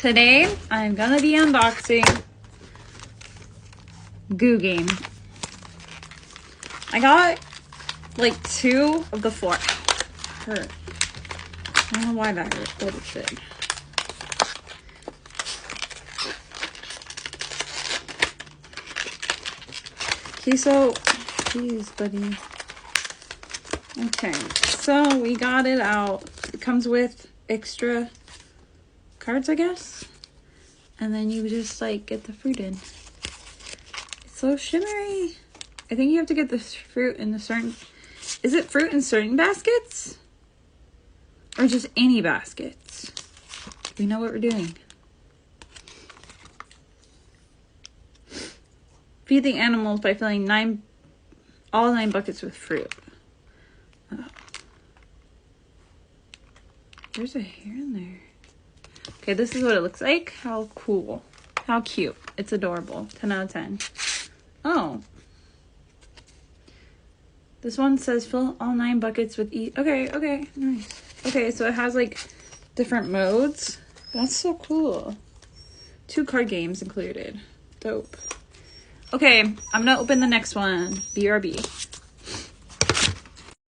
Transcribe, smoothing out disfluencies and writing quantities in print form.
Today, I'm gonna be unboxing Goo Game. I got like 2 of the 4. Hurt. I don't know why that hurt, but it did. Okay, so, please, buddy. Okay, so we got it out. It comes with extra cards, I guess. And then you just like get the fruit in. It's so shimmery. I think you have to get this fruit in the certain... Is it fruit in certain baskets? Or just any baskets? We know what we're doing. Feed the animals by filling all 9 buckets with fruit. Oh. There's a hair in there. Okay, this is what it looks like. How cool. How cute. It's adorable. 10 out of 10. Oh. This one says fill all 9 buckets with each. Okay, nice. Okay, so it has like different modes. That's so cool. 2 card games included. Dope. Okay, I'm gonna open the next one. BRB.